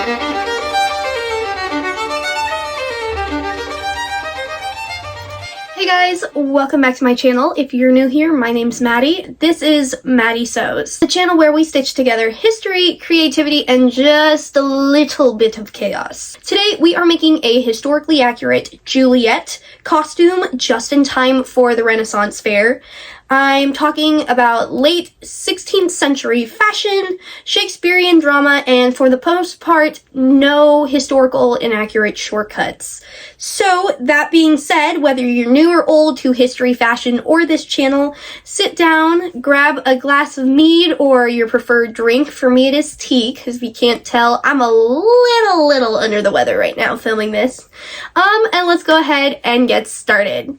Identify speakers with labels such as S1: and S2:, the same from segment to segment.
S1: Hey guys, welcome back to my channel. If you're new here, my name's Maddie. This is Maddie Sews, the channel where we stitch together history, creativity, and just a little bit of chaos. Today, we are making a historically accurate Juliet costume just in time for the Renaissance Fair. I'm talking about late 16th century fashion, Shakespearean drama, and for the most part, no historical inaccurate shortcuts. So, that being said, whether you're new or old to history, fashion, or this channel, sit down, grab a glass of mead or your preferred drink. For me, it is tea, because if you can't tell, I'm a little under the weather right now filming this. And let's go ahead and get started.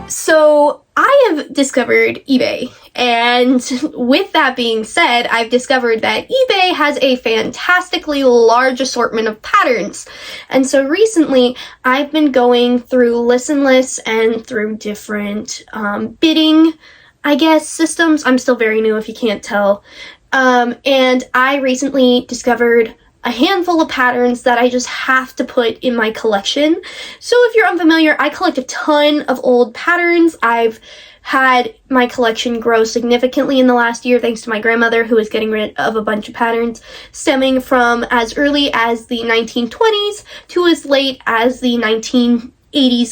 S1: So, I have discovered eBay, and with that being said, I've discovered that eBay has a fantastically large assortment of patterns. And so recently, I've been going through listen lists and through different bidding, I guess, systems. I'm still very new if you can't tell. And I recently discovered a handful of patterns that I just have to put in my collection. So if you're unfamiliar, I collect a ton of old patterns. I've had my collection grow significantly in the last year thanks to my grandmother, who is getting rid of a bunch of patterns stemming from as early as the 1920s to as late as the 1980s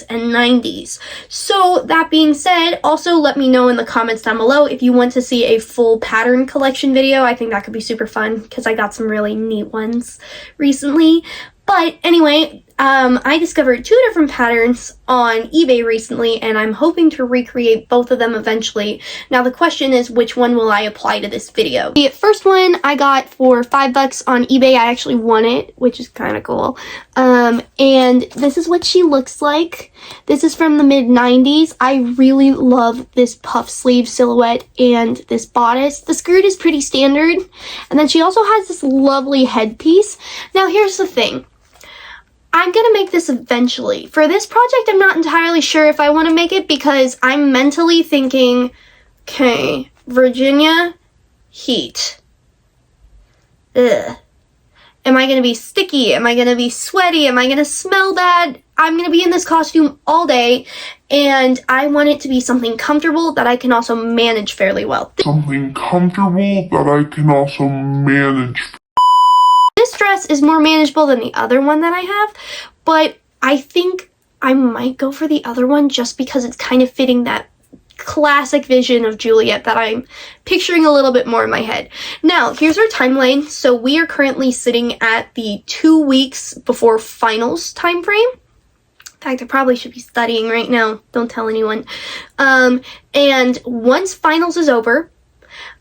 S1: and 90s. So that being said, also let me know in the comments down below if you want to see a full pattern collection video. I think that could be super fun because I got some really neat ones recently. But anyway, I discovered two different patterns on eBay recently, and I'm hoping to recreate both of them eventually. Now the question is, which one will I apply to this video? The first one I got for $5 on eBay. I actually won it, which is kind of cool. And this is what she looks like. This is from the mid-90s. I really love this puff sleeve silhouette and this bodice. The skirt is pretty standard, and then she also has this lovely headpiece. Now here's the thing. I'm going to make this eventually. For this project, I'm not entirely sure if I want to make it because I'm mentally thinking, okay, Virginia, heat. Ugh. Am I going to be sticky? Am I going to be sweaty? Am I going to smell bad? I'm going to be in this costume all day, and I want it to be something comfortable that I can also manage fairly well.
S2: Something comfortable that I can also manage.
S1: This dress is more manageable than the other one that I have, but I think I might go for the other one just because it's kind of fitting that classic vision of Juliet that I'm picturing a little bit more in my head. Now, here's our timeline. So we are currently sitting at the 2 weeks before finals time frame. In fact, I probably should be studying right now. Don't tell anyone. And once finals is over,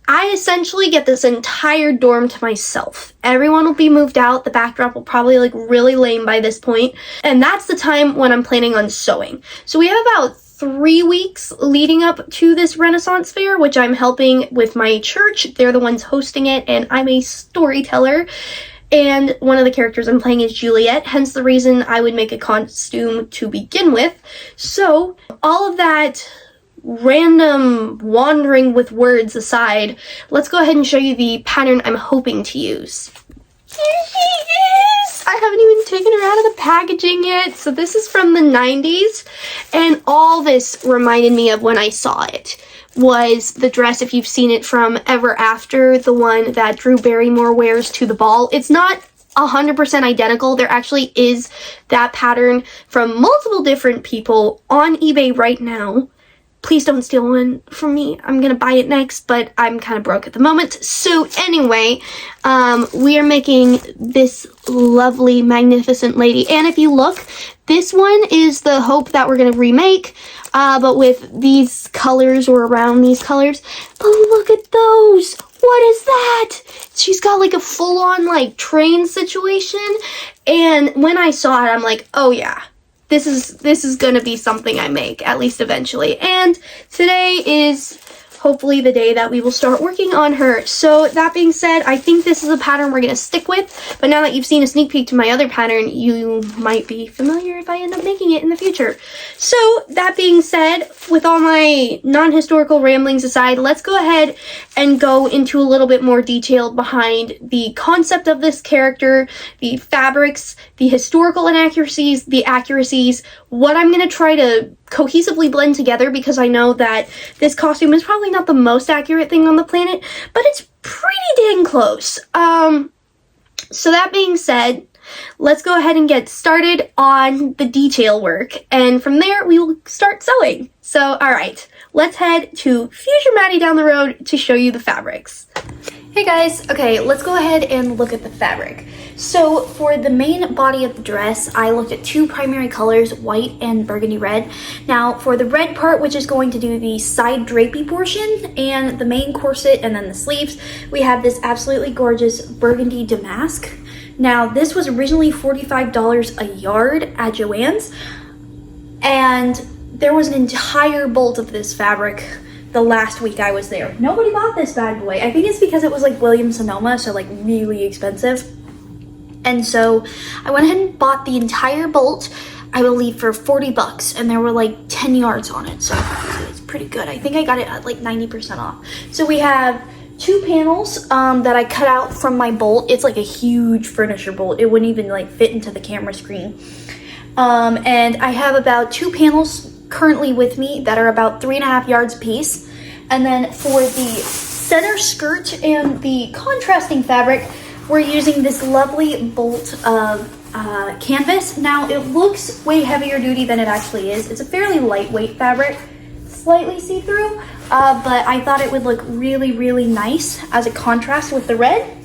S1: I essentially get this entire dorm to myself. Everyone will be moved out. The backdrop will probably look really lame by this point. And that's the time when I'm planning on sewing. So we have about 3 weeks leading up to this Renaissance Fair, which I'm helping with my church. They're the ones hosting it, and I'm a storyteller. And one of the characters I'm playing is Juliet, hence the reason I would make a costume to begin with. So all of that random wandering with words aside, let's go ahead and show you the pattern I'm hoping to use. Here she is! I haven't even taken her out of the packaging yet. So this is from the 90s, and all this reminded me of when I saw it. Was the dress, if you've seen it, from Ever After, the one that Drew Barrymore wears to the ball. It's not 100% identical. There actually is that pattern from multiple different people on eBay right now. Please don't steal one from me. I'm gonna buy it next, but I'm kind of broke at the moment. So anyway, we are making this lovely, magnificent lady. And if you look, this one is the Hope that we're gonna remake, but with these colors or around these colors. But look at those. What is that? She's got like a full-on like train situation. And when I saw it, I'm like, oh yeah. This is gonna be something I make, at least eventually. And today is hopefully the day that we will start working on her. So that being said, I think this is a pattern we're going to stick with, but now that you've seen a sneak peek to my other pattern, you might be familiar if I end up making it in the future. So that being said, with all my non-historical ramblings aside, let's go ahead and go into a little bit more detail behind the concept of this character, the fabrics, the historical inaccuracies, the accuracies, what I'm going to try to cohesively blend together, because I know that this costume is probably not the most accurate thing on the planet, but it's pretty dang close. So that being said, let's go ahead and get started on the detail work, and from there we will start sewing. So, alright, let's head to Future Maddy down the road to show you the fabrics. Hey guys, okay, let's go ahead and look at the fabric. So for the main body of the dress, I looked at two primary colors, white and burgundy red. Now for the red part, which is going to do the side drapey portion and the main corset and then the sleeves, we have this absolutely gorgeous burgundy damask. Now this was originally $45 a yard at Joann's, and there was an entire bolt of this fabric the last week I was there. Nobody bought this bad boy. I think it's because it was like Williams-Sonoma, so like really expensive. And so I went ahead and bought the entire bolt, I believe for 40 bucks, and there were like 10 yards on it, so it's pretty good. I think I got it at like 90% off. So we have two panels that I cut out from my bolt. It's like a huge furniture bolt. It wouldn't even like fit into the camera screen. And I have about two panels currently with me that are about 3.5 yards apiece. And then for the center skirt and the contrasting fabric, we're using this lovely bolt of canvas. Now it looks way heavier duty than it actually is. It's a fairly lightweight fabric, slightly see-through, but I thought it would look really, really nice as a contrast with the red,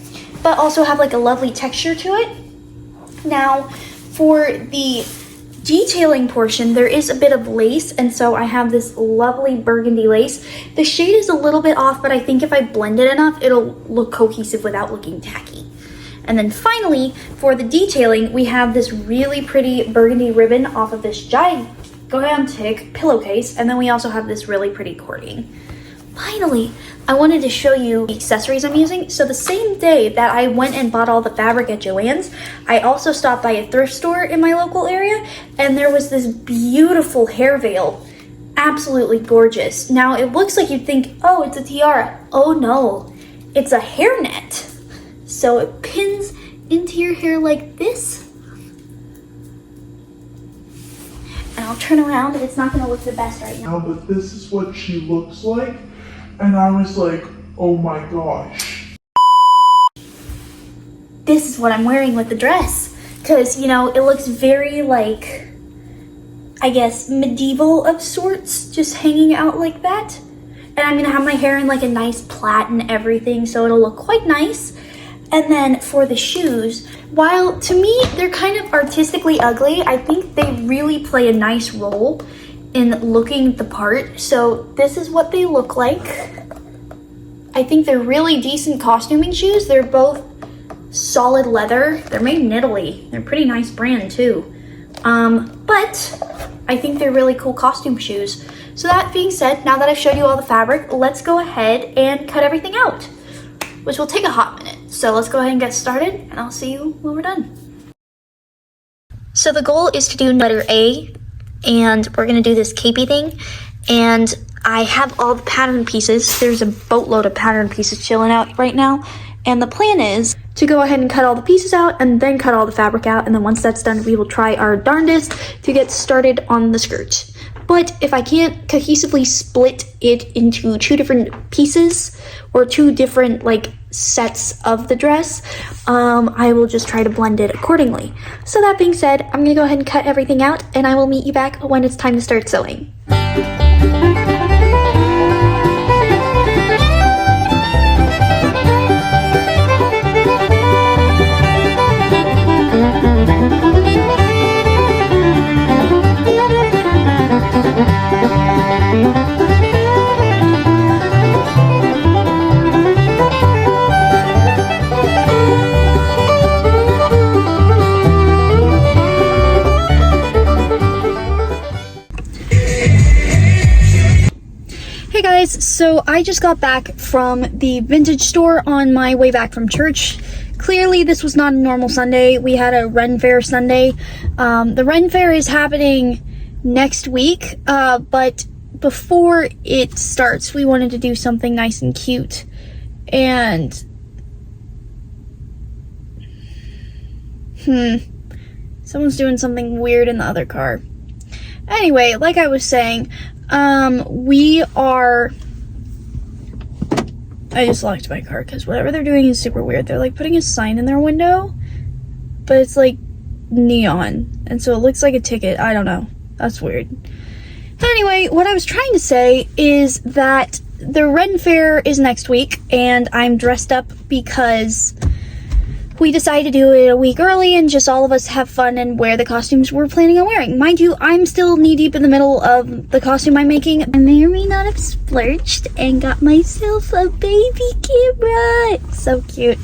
S1: but also have like a lovely texture to it. Now for the detailing portion, there is a bit of lace, and so I have this lovely burgundy lace. The shade is a little bit off, but I think if I blend it enough, it'll look cohesive without looking tacky. And then finally, for the detailing, we have this really pretty burgundy ribbon off of this gigantic pillowcase, and then we also have this really pretty cording. Finally, I wanted to show you the accessories I'm using. So the same day that I went and bought all the fabric at Joann's, I also stopped by a thrift store in my local area, and there was this beautiful hair veil. Absolutely gorgeous. Now it looks like you'd think, oh, it's a tiara. Oh no, it's a hairnet. So it pins into your hair like this. And I'll turn around, and it's not gonna look the best right now.
S2: But this is what she looks like. And I was like, oh my gosh.
S1: This is what I'm wearing with the dress. Because, you know, it looks very like, I guess, medieval of sorts, just hanging out like that. And I'm gonna have my hair in like a nice plait and everything, so it'll look quite nice. And then for the shoes, while to me they're kind of artistically ugly, I think they really play a nice role in looking the part. So this is what they look like. I think they're really decent costuming shoes. They're both solid leather. They're made in Italy. They're a pretty nice brand too. But I think they're really cool costume shoes. So that being said, now that I've showed you all the fabric, let's go ahead and cut everything out, which will take a hot minute. So let's go ahead and get started, and I'll see you when we're done. So the goal is to do letter A, and we're gonna do this capey thing. And I have all the pattern pieces. There's a boatload of pattern pieces chilling out right now. And the plan is to go ahead and cut all the pieces out and then cut all the fabric out. And then once that's done, we will try our darndest to get started on the skirt. But if I can't cohesively split it into two different pieces or two different like sets of the dress, I will just try to blend it accordingly. So that being said, I'm gonna go ahead and cut everything out, and I will meet you back when it's time to start sewing.
S3: So I just got back from the vintage store on my way back from church. Clearly this was not a normal Sunday. We had a Ren Fair Sunday. The Ren Fair is happening next week, but before it starts, we wanted to do something nice and cute. And someone's doing something weird in the other car. Anyway, like I was saying, I just locked my car because whatever they're doing is super weird. They're like putting a sign in their window, but it's like neon, and so it looks like a ticket. I don't know. That's weird. Anyway, what I was trying to say is that the Ren Fair is next week, and I'm dressed up because we decided to do it a week early and just all of us have fun and wear the costumes we're planning on wearing. Mind you, I'm still knee-deep in the middle of the costume I'm making. I may or may not have splurged and got myself a baby camera. It's so cute.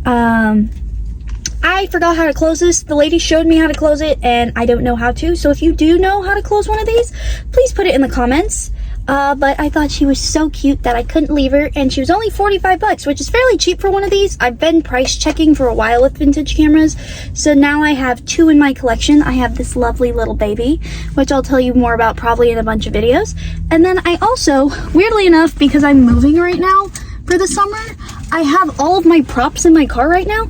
S3: I forgot how to close this. The lady showed me how to close it, and I don't know how to. So if you do know how to close one of these, please put it in the comments. But I thought she was so cute that I couldn't leave her, and she was only 45 bucks, which is fairly cheap for one of these. I've been price checking for a while with vintage cameras, so now I have two in my collection. I have this lovely little baby, which I'll tell you more about probably in a bunch of videos. And then I also, weirdly enough, because I'm moving right now for the summer, I have all of my props in my car right now.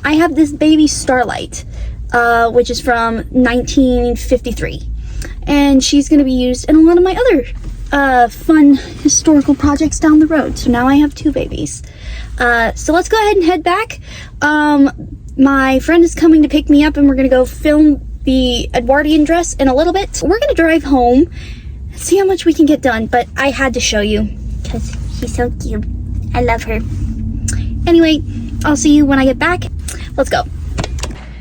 S3: I have this baby Starlight, which is from 1953. And she's going to be used in a lot of my other fun historical projects down the road. So now I have two babies. So let's go ahead and head back. My friend is coming to pick me up, and we're going to go film the Edwardian dress in a little bit. So we're going to drive home and see how much we can get done. But I had to show you because she's so cute. I love her. Anyway, I'll see you when I get back. Let's go.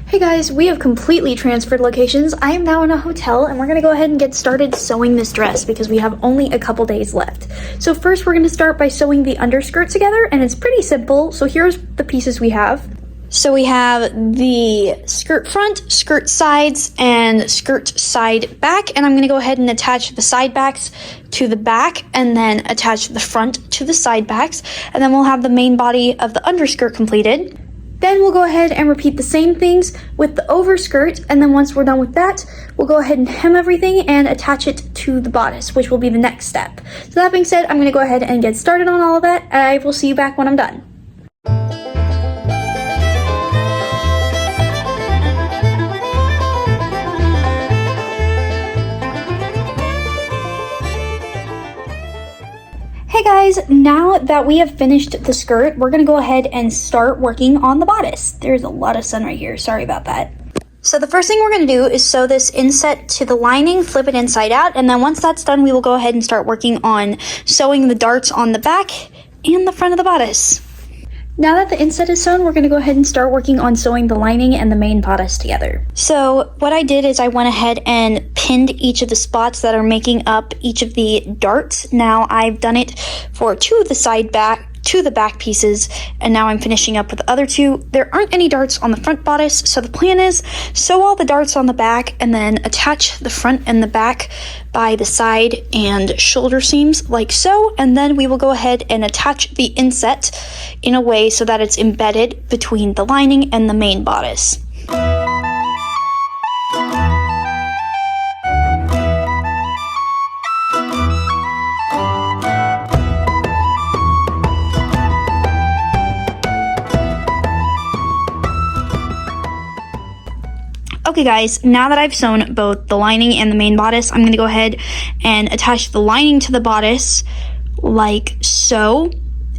S3: Hey guys, we have completely transferred locations. I am now in a hotel, and we're gonna go ahead and get started sewing this dress because we have only a couple days left. So first we're gonna start by sewing the underskirt together, and it's pretty simple. So here's the pieces we have. So we have the skirt front, skirt sides, and skirt side back, and I'm gonna go ahead and attach the side backs to the back and then attach the front to the side backs, and then we'll have the main body of the underskirt completed. Then we'll go ahead and repeat the same things with the overskirt, and then once we're done with that, we'll go ahead and hem everything and attach it to the bodice, which will be the next step. So that being said, I'm going to go ahead and get started on all of that. I will see you back when I'm done. Hey guys, now that we have finished the skirt, we're gonna go ahead and start working on the bodice. There's a lot of sun right here, sorry about that. So the first thing we're gonna do is sew this inset to the lining, flip it inside out, and then once that's done, we will go ahead and start working on sewing the darts on the back and the front of the bodice. Now that the inset is sewn, we're going to go ahead and start working on sewing the lining and the main bodice together. So what I did is I went ahead and pinned each of the spots that are making up each of the darts. Now I've done it for two of the back pieces, and now I'm finishing up with the other two. There aren't any darts on the front bodice, so the plan is sew all the darts on the back and then attach the front and the back by the side and shoulder seams like so, and then we will go ahead and attach the inset in a way so that it's embedded between the lining and the main bodice. Okay guys, now that I've sewn both the lining and the main bodice, I'm going to go ahead and attach the lining to the bodice like so,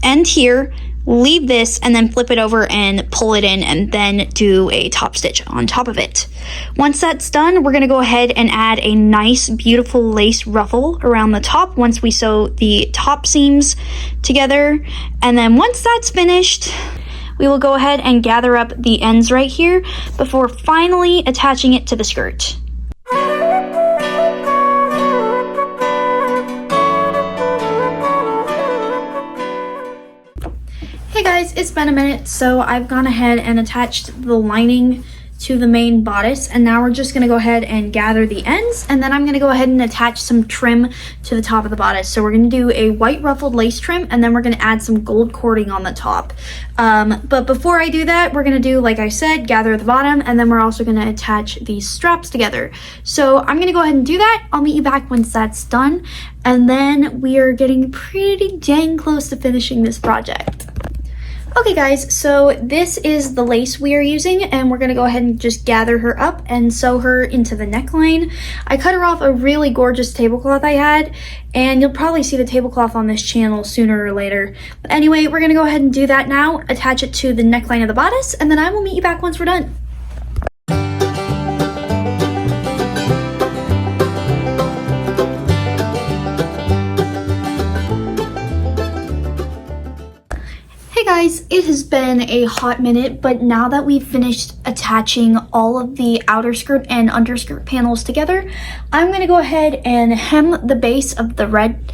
S3: end here, leave this, and then flip it over and pull it in, and then do a top stitch on top of it. Once that's done, we're going to go ahead and add a nice beautiful lace ruffle around the top once we sew the top seams together, and then once that's finished, we will go ahead and gather up the ends right here before finally attaching it to the skirt. Hey guys, it's been a minute, so I've gone ahead and attached the lining to the main bodice, and now we're just gonna go ahead and gather the ends, and then I'm gonna go ahead and attach some trim to the top of the bodice. So we're gonna do a white ruffled lace trim, and then we're gonna add some gold cording on the top. But before I do that, we're gonna do, like I said, gather the bottom, and then we're also gonna attach these straps together. So I'm gonna go ahead and do that. I'll meet you back once that's done, and then we are getting pretty dang close to finishing this project. Okay guys, so this is the lace we are using, and we're gonna go ahead and just gather her up and sew her into the neckline. I cut her off a really gorgeous tablecloth I had, and you'll probably see the tablecloth on this channel sooner or later. But anyway, we're gonna go ahead and do that now, attach it to the neckline of the bodice, and then I will meet you back once we're done. Guys, it has been a hot minute, but now that we've finished attaching all of the outer skirt and underskirt panels together, I'm going to go ahead and hem the base of the red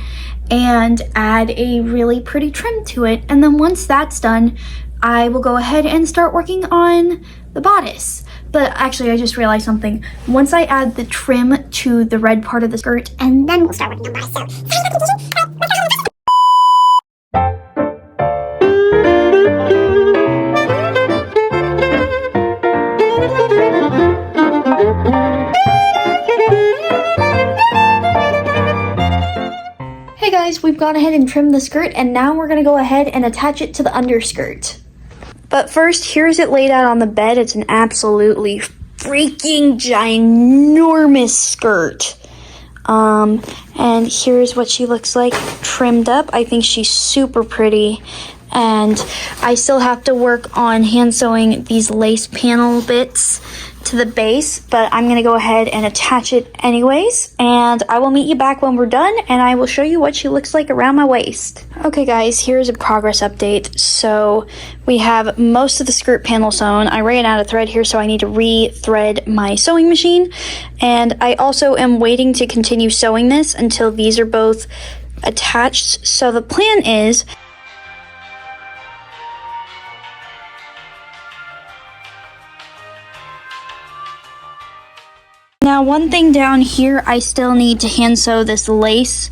S3: and add a really pretty trim to it. And then once that's done, I will go ahead and start working on the bodice. But actually, I just realized something. Once I add the trim to the red part of the skirt, and then we'll start working on bodice. Hey guys, we've gone ahead and trimmed the skirt, and now we're gonna go ahead and attach it to the underskirt. But first, here's it laid out on the bed. It's an absolutely freaking ginormous skirt. And here's what she looks like trimmed up. I think she's super pretty. And I still have to work on hand sewing these lace panel bits to the base, but I'm gonna go ahead and attach it anyways, and I will meet you back when we're done, and I will show you what she looks like around my waist. Okay guys, here's a progress update. So we have most of the skirt panel sewn. I ran out of thread here, so I need to re-thread my sewing machine, and I also am waiting to continue sewing this until these are both attached. So the plan is now, one thing down here, I still need to hand sew this lace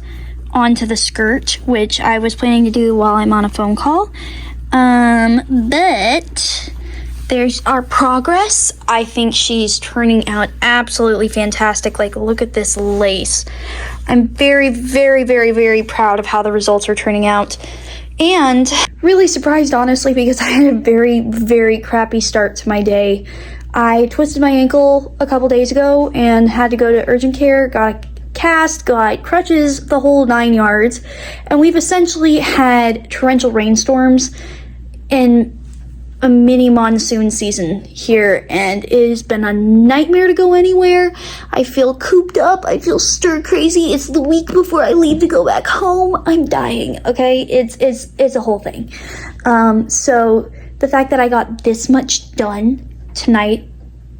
S3: onto the skirt, which I was planning to do while I'm on a phone call. But there's our progress. I think she's turning out absolutely fantastic. Like, look at this lace. I'm very, very, very, very proud of how the results are turning out. And really surprised, honestly, because I had a very, very crappy start to my day. I twisted my ankle a couple days ago and had to go to urgent care, got a cast, got crutches, the whole 9 yards. And we've essentially had torrential rainstorms in a mini monsoon season here, and it has been a nightmare to go anywhere. I feel cooped up, I feel stir crazy. It's the week before I leave to go back home. I'm dying, okay? It's a whole thing. So the fact that I got this much done tonight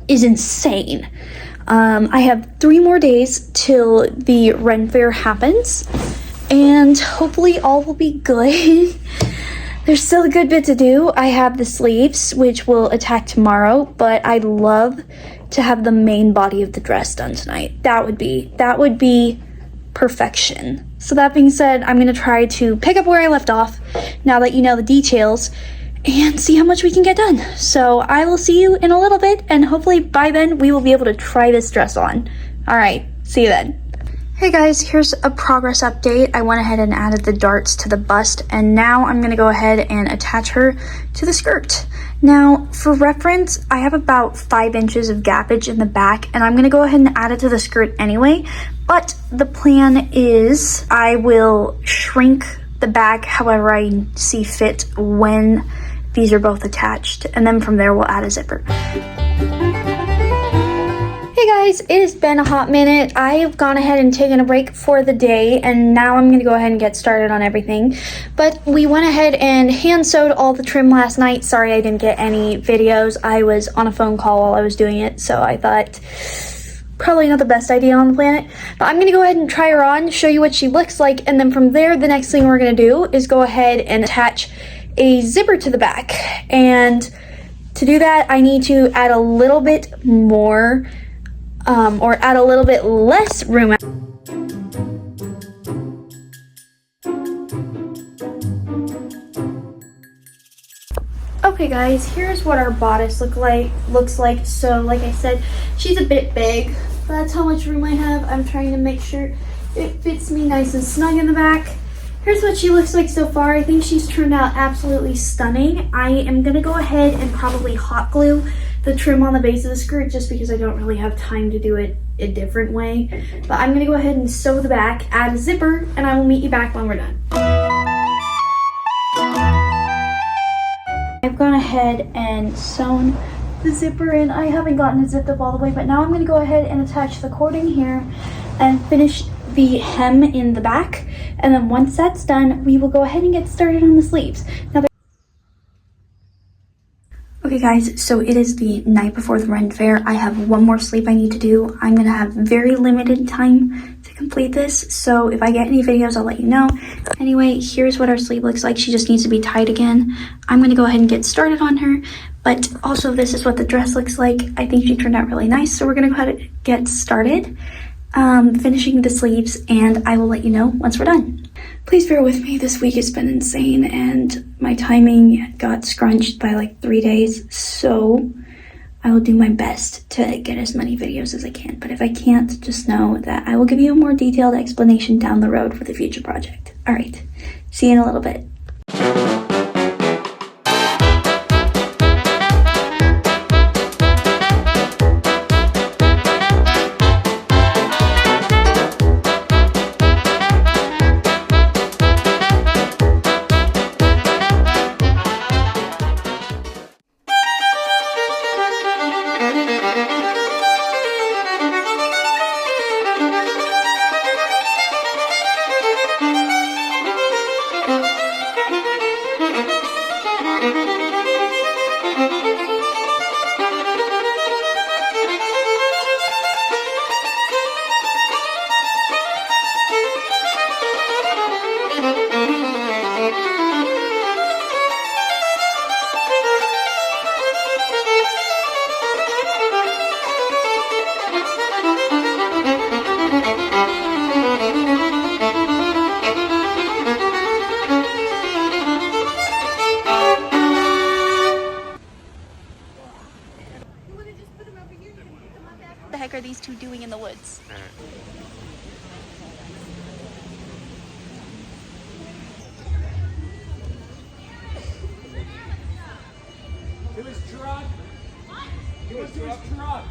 S3: is insane. I have 3 more days till the Ren Fair happens, and hopefully all will be good. There's still a good bit to do. I have the sleeves, which will attack tomorrow, but I'd love to have the main body of the dress done tonight. That would be perfection. So that being said, I'm gonna try to pick up where I left off now that you know the details, and see how much we can get done. So I will see you in a little bit, and hopefully by then we will be able to try this dress on. All right, see you then. Hey guys, here's a progress update. I went ahead and added the darts to the bust, and now I'm gonna go ahead and attach her to the skirt. Now, for reference, I have about 5 inches of gappage in the back, and I'm gonna go ahead and add it to the skirt anyway, but the plan is I will shrink the back however I see fit when these are both attached, and then from there we'll add a zipper. Hey guys, it has been a hot minute. I have gone ahead and taken a break for the day, and now I'm gonna go ahead and get started on everything. But we went ahead and hand sewed all the trim last night. Sorry I didn't get any videos. I was on a phone call while I was doing it, so I thought probably not the best idea on the planet. But I'm gonna go ahead and try her on, show you what she looks like, and then from there, the next thing we're gonna do is go ahead and attach a zipper to the back. And To do that, I need to add a little bit more, or add a little bit less room. Okay guys, here's what our bodice looks like. So like I said, she's a bit big. That's how much room I have. I'm trying to make sure it fits me nice and snug in the back. Here's what she looks like so far. I think she's turned out absolutely stunning. I am gonna go ahead and probably hot glue the trim on the base of the skirt just because I don't really have time to do it a different way. But I'm gonna go ahead and sew the back, add a zipper, and I will meet you back when we're done. I've gone ahead and sewn the zipper in. I haven't gotten it zipped up all the way, but now I'm gonna go ahead and attach the cording here and finish the hem in the back. And then once that's done, we will go ahead and get started on the sleeves. Now, okay guys, so it is the night before the Ren Fair. I have one more sleep I need to do. I'm gonna have very limited time to complete this, so if I get any videos, I'll let you know. Anyway, here's what our sleeve looks like. She just needs to be tied again. I'm gonna go ahead and get started on her, but also this is what the dress looks like. I think she turned out really nice, so we're gonna go ahead and get started. Finishing the sleeves, and I will let you know once we're done. Please bear with me, this week has been insane and my timing got scrunched by like 3 days, so I will do my best to get as many videos as I can, but if I can't, just know that I will give you a more detailed explanation down the road for the future project. Alright, see you in a little bit. What the heck are these two doing in the woods?
S2: It was drunk. It was drunk.